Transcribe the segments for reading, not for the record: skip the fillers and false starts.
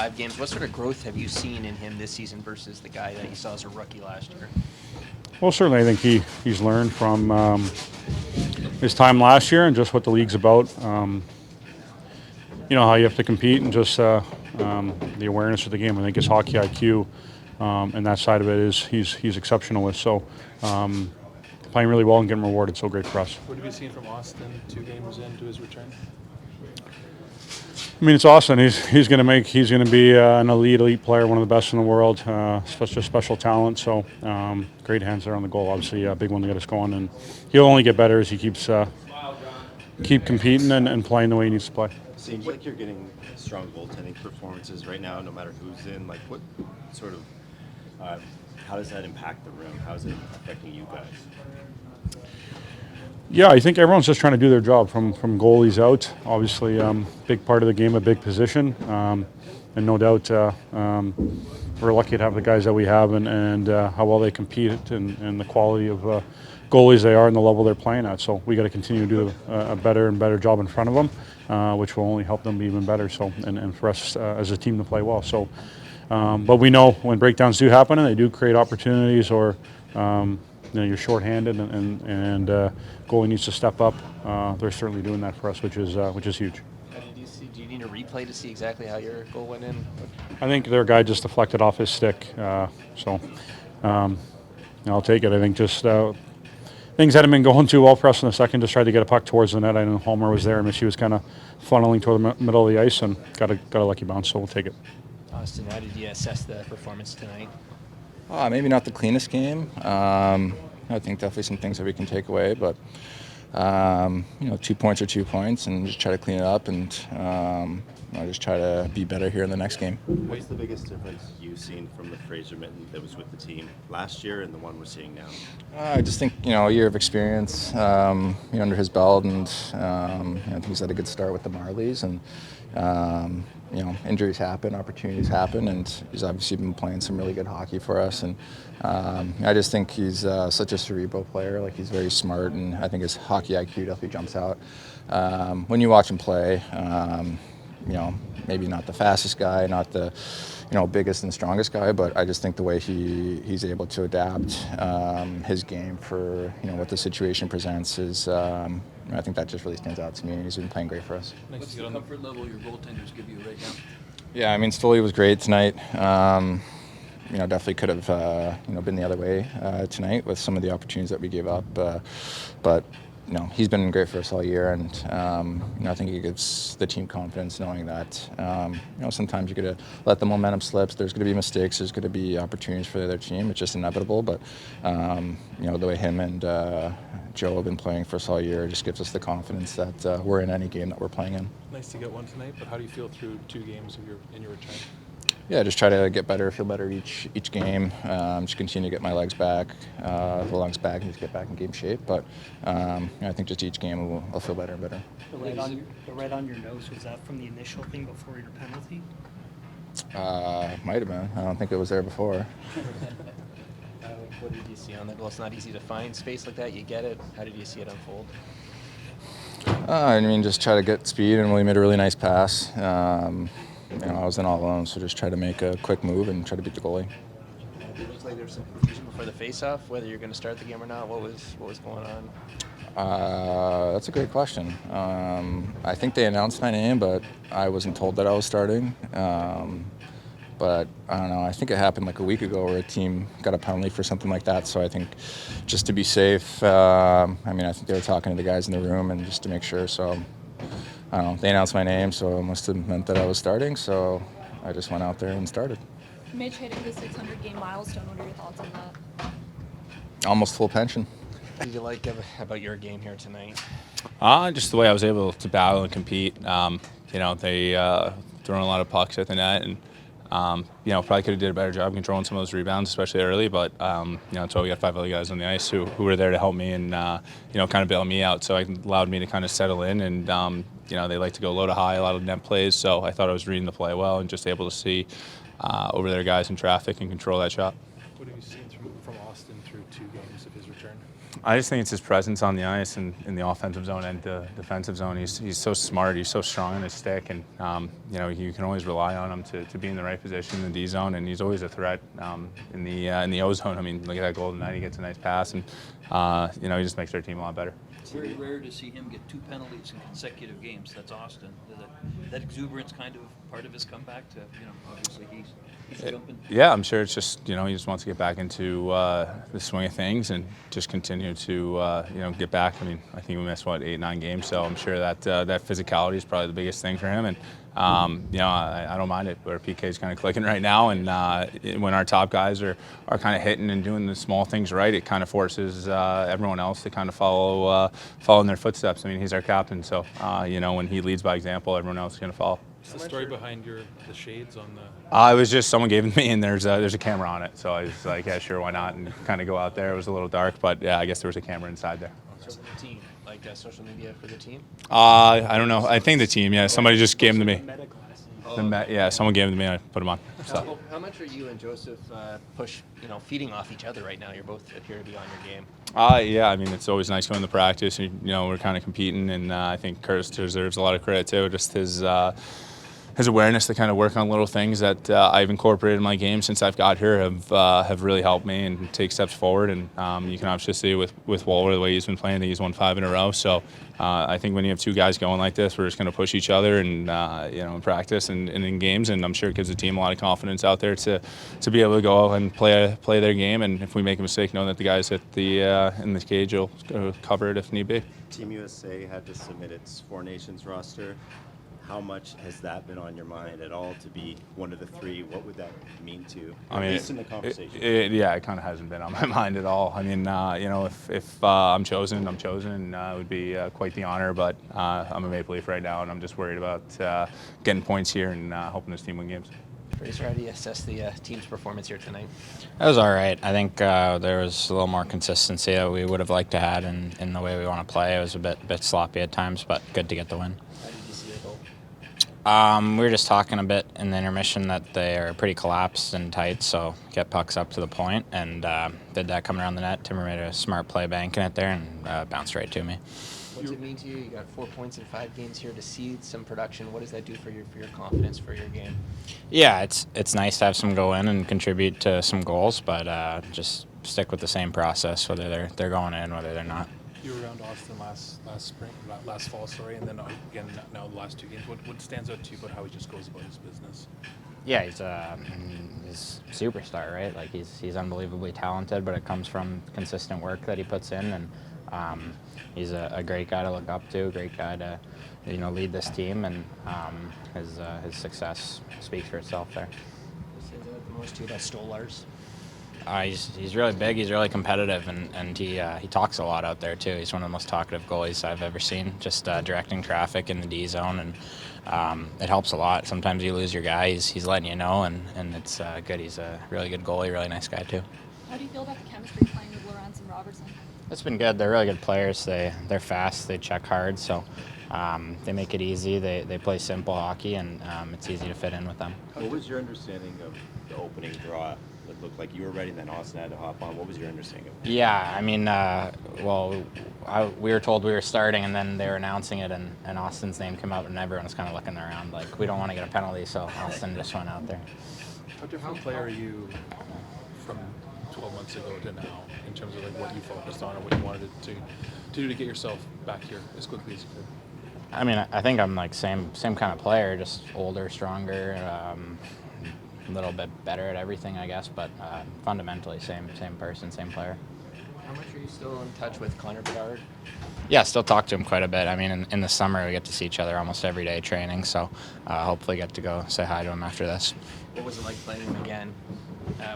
5 games. What sort of growth have you seen in him this season versus the guy that you saw as a rookie last year? Well, certainly I think he's learned from his time last year and just what the league's about. How you have to compete and just the awareness of the game. I think his hockey IQ and that side of it is he's exceptional with. So playing really well and getting rewarded, so great for us. What have you seen from Auston 2 games into his return? I mean, it's Auston. He's going to be an elite player, one of the best in the world. Such a special talent. So great hands there on the goal. Obviously, a big one to get us going, and he'll only get better as he keep competing and playing the way he needs to play. Seems like you're getting strong goaltending performances right now, no matter who's in. Like, what sort of, how does that impact the room? How is it affecting you guys? Yeah, I think everyone's just trying to do their job from goalies out. Obviously, big part of the game, a big position, and no doubt we're lucky to have the guys that we have and how well they compete and the quality of goalies they are and the level they're playing at. So we got to continue to do a better and better job in front of them, which will only help them be even better. So and for us as a team to play well. So, but we know when breakdowns do happen and they do create opportunities or you're shorthanded and goalie needs to step up. They're certainly doing that for us, which is huge. Do you need a replay to see exactly how your goal went in? I think their guy just deflected off his stick, so I'll take it. I think just things hadn't been going too well for us in the second. Just tried to get a puck towards the net. I know Homer was there, and she was kind of funneling toward the middle of the ice and got a lucky bounce, so we'll take it. Auston, how did you assess the performance tonight? Maybe not the cleanest game. I think definitely some things that we can take away, but 2 points are 2 points, and just try to clean it up and just try to be better here in the next game. What's the biggest difference you've seen from the Fraser Minten that was with the team last year and the one we're seeing now? I just think a year of experience under his belt, and I think he's had a good start with the Marlies, and injuries happen, opportunities happen, and he's obviously been playing some really good hockey for us. And I just think he's such a cerebral player. Like, he's very smart, and I think his hockey IQ definitely jumps out when you watch him play. Maybe not the fastest guy, not the biggest and strongest guy, but I just think the way he's able to adapt his game for what the situation presents is. I think that just really stands out to me, and he's been playing great for us. What's the comfort level your goaltenders give you right now? Yeah, I mean, Stolarz was great tonight. Definitely could have been the other way tonight with some of the opportunities that we gave up, but he's been great for us all year, and I think he gives the team confidence knowing that sometimes you're going to let the momentum slip. There's going to be mistakes. There's going to be opportunities for the other team. It's just inevitable. But the way him and Joe have been playing for us all year just gives us the confidence that we're in any game that we're playing in. Nice to get one tonight, but how do you feel through 2 games in your return? Yeah, just try to get better, feel better each game. Just continue to get my legs back, the lungs back, and just get back in game shape. But I think just each game I'll feel better and better. The red on your nose, was that from the initial thing before your penalty? Might have been. I don't think it was there before. What did you see on that goal? It's not easy to find space like that. You get it. How did you see it unfold? Just try to get speed, and we made a really nice pass. I was in all alone, so just try to make a quick move and try to beat the goalie. It looks like there was some confusion before the face-off, whether you're going to start the game or not. What was going on? That's a great question. I think they announced my name, but I wasn't told that I was starting. But I don't know. I think it happened like a week ago where a team got a penalty for something like that. So I think just to be safe, I think they were talking to the guys in the room and just to make sure. So I don't know. They announced my name, so it must have meant that I was starting. So I just went out there and started. Mitch hitting the 600-game milestone. What are your thoughts on that? Almost full pension. What did you like about your game here tonight? Just the way I was able to battle and compete. They throwing a lot of pucks at the net, and probably could have did a better job controlling some of those rebounds, especially early. But so we got 5 other guys on the ice who were there to help me and kind of bail me out. So it allowed me to kind of settle in, and they like to go low to high, a lot of net plays. So I thought I was reading the play well and just able to see over their guys in traffic and control that shot. What have you seen from Auston through 2 games of his return? I just think it's his presence on the ice and in the offensive zone and the defensive zone. He's so smart. He's so strong on his stick, and you can always rely on him to be in the right position in the D zone, and he's always a threat in the O zone. I mean, look at that goal tonight. He gets a nice pass, and he just makes our team a lot better. It's very rare to see him get 2 penalties in consecutive games. That's Auston. That exuberance kind of part of his comeback to, obviously he's jumping. Yeah, I'm sure it's just, he just wants to get back into the swing of things and just continue to, get back. I mean, I think we missed, 8, 9 games, so I'm sure that that physicality is probably the biggest thing for him. And, I don't mind it, where PK's kind of clicking right now. And when our top guys are kind of hitting and doing the small things right, it kind of forces everyone else to kind of follow in their footsteps. I mean, he's our captain, so, when he leads by example, everyone else is going to follow. What's the story behind the shades on the? It was just someone gave it to me, and there's a camera on it. So I was like, yeah, sure, why not? And kind of go out there. It was a little dark, but yeah, I guess there was a camera inside there. So the team, like social media for the team? I don't know. I think the team, yeah. Somebody just gave them to me. Meta Yeah, someone gave them to me, and I put them on. So. How much are you and Joseph feeding off each other right now? You're both appear to be on your game. Yeah, I mean, it's always nice going to practice. And, we're kind of competing, and I think Curtis deserves a lot of credit too. Just his awareness to kind of work on little things that I've incorporated in my game since I've got here have really helped me and take steps forward. And you can obviously see with Waller, the way he's been playing, he's won 5 in a row. So I think when you have 2 guys going like this, we're just going to push each other and in practice and in games. And I'm sure it gives the team a lot of confidence out there to be able to go out and play their game. And if we make a mistake, know that the guys at in the cage will cover it if need be. Team USA had to submit its 4 nations roster. How much has that been on your mind at all to be one of the 3? What would that mean to you? At least in the conversation. It kind of hasn't been on my mind at all. I mean, if I'm chosen, I'm chosen. It would be quite the honor, but I'm a Maple Leaf right now, and I'm just worried about getting points here and hoping this team win games. Fraser, how do you assess the team's performance here tonight? It was all right. I think there was a little more consistency that we would have liked to have in the way we want to play. It was a bit sloppy at times, but good to get the win. How did you see the goal? We were just talking a bit in the intermission that they are pretty collapsed and tight, so get pucks up to the point, and did that coming around the net. Timmer made a smart play banking it there and bounced right to me. What's it mean to you? You got 4 points in 5 games here to see some production. What does that do for your confidence for your game? Yeah, it's nice to have some go in and contribute to some goals, but just stick with the same process, whether they're going in, whether they're not. You were around Auston last fall, and then again now the last 2 games. What stands out to you about how he just goes about his business? Yeah, he's a superstar, right? Like he's unbelievably talented, but it comes from consistent work that he puts in, and he's a great guy to look up to, a great guy to lead this team, and his success speaks for itself there. What stands out the most to you about Stolarz? He's really big. He's really competitive, and he talks a lot out there too. He's one of the most talkative goalies I've ever seen. Just directing traffic in the D zone, and it helps a lot. Sometimes you lose your guy. He's letting you know, and it's good. He's a really good goalie, really nice guy too. How do you feel about the chemistry playing with Lawrence and Robertson? It's been good. They're really good players. They're fast. They check hard, so they make it easy. They play simple hockey, and it's easy to fit in with them. What was your understanding of the opening draw? It looked like you were ready, and then Auston had to hop on. What was your understanding of it? Yeah, I mean, we were told we were starting, and then they were announcing it, and Austin's name came up, and everyone was kind of looking around like, we don't want to get a penalty, so Auston just went out there. How different player are you from 12 months ago to now in terms of like what you focused on or what you wanted to do to get yourself back here as quickly as you could? I mean, I think I'm like same kind of player, just older, stronger, a little bit better at everything, I guess, but fundamentally same person, same player. How much are you still in touch with Connor Bedard? Yeah, still talk to him quite a bit. I mean, in the summer we get to see each other almost every day training, so hopefully get to go say hi to him after this. What was it like playing him again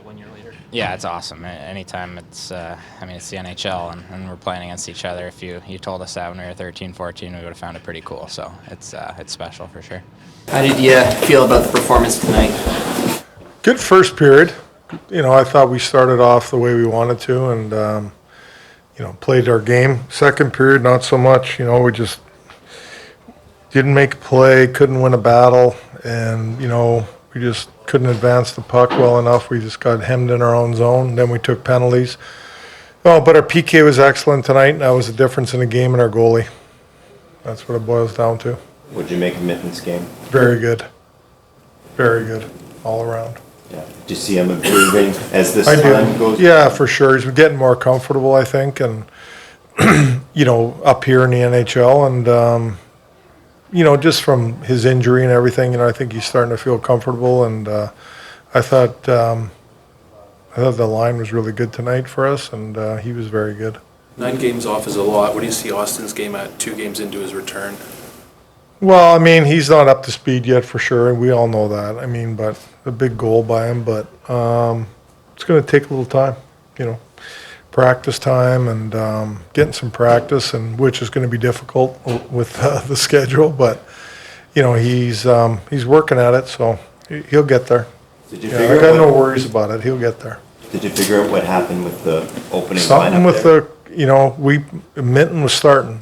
1 year later? Yeah, it's awesome. Anytime it's the NHL and we're playing against each other. If you told us that when we were 13, 14, we would have found it pretty cool. So it's special for sure. How did you feel about the performance tonight? Good first period. I thought we started off the way we wanted to, and played our game. Second period, not so much. We just didn't make a play, couldn't win a battle, and we just couldn't advance the puck well enough. We just got hemmed in our own zone. Then we took penalties. Oh, but our PK was excellent tonight, and that was the difference in the game and our goalie. That's what it boils down to. What'd you make of Minten's game? Very good. Very good, all around. Yeah. Do you see him improving as this I time do. goes? Yeah, for sure. He's getting more comfortable, I think, and up here in the NHL, and just from his injury and everything, I think he's starting to feel comfortable. And I thought the line was really good tonight for us, and he was very good. 9 games off is a lot. What do you see Austin's game at 2 games into his return? Well, he's not up to speed yet for sure, and we all know that. But a big goal by him, but it's going to take a little time, practice time and getting some practice, and which is going to be difficult with the schedule. But he's working at it, so he'll get there. Did you I figure got out no worries about it. He'll get there. Did you figure out what happened with the opening Something lineup with there? Minten was starting,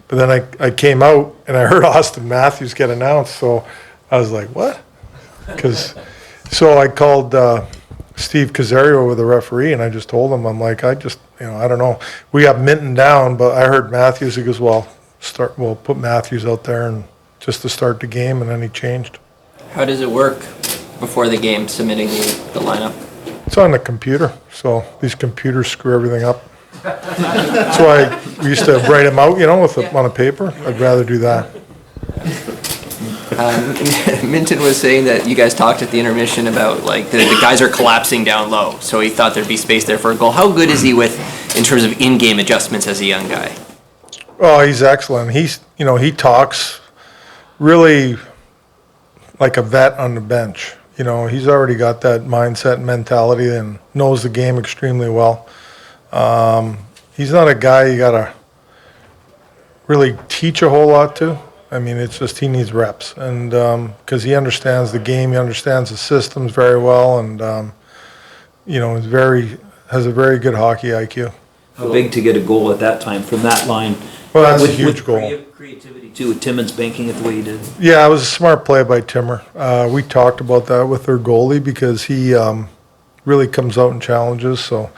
but then I came out and I heard Auston Matthews get announced, so I was like, what? So I called Steve Casario over the referee, and I just told him, I'm like, I don't know. We got Minten down, but I heard Matthews. He goes, we'll put Matthews out there and just to start the game, and then he changed. How does it work before the game, submitting the lineup? It's on the computer, so these computers screw everything up. That's why we used to write them out, on a paper. I'd rather do that. Minten was saying that you guys talked at the intermission about the guys are collapsing down low, so he thought there'd be space there for a goal. How good is he in terms of in-game adjustments as a young guy? Oh, he's excellent. He talks really like a vet on the bench. He's already got that mindset and mentality and knows the game extremely well. He's not a guy you got to really teach a whole lot to. It's just he needs reps, and because he understands the game, he understands the systems very well, and has a very good hockey IQ. How big to get a goal at that time from that line? Well, that's a huge goal. Creativity too, with Timmins banking it the way he did. Yeah, it was a smart play by Timmer. We talked about that with their goalie because he really comes out and challenges. So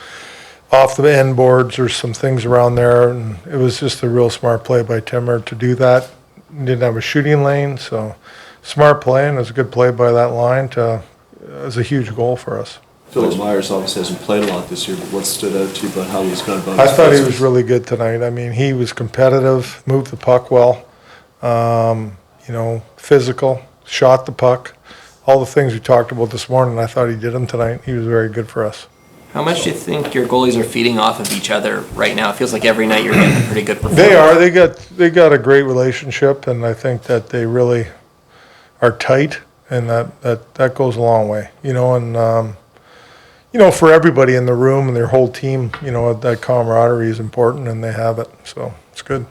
off the end boards, there's some things around there, and it was just a real smart play by Timmer to do that. He didn't have a shooting lane, so smart play, and it was a good play by that line. It was a huge goal for us. Phillips Myers obviously hasn't played a lot this year, but what stood out to you about how he's gone about I his thought he business? was really good tonight. He was competitive, moved the puck well, physical, shot the puck. All the things we talked about this morning, I thought he did them tonight. He was very good for us. How much do you think your goalies are feeding off of each other right now? It feels like every night you're getting a pretty good performance. They are. They got a great relationship, and I think that they really are tight, and that goes a long way. For everybody in the room and their whole team, that camaraderie is important, and they have it. So it's good.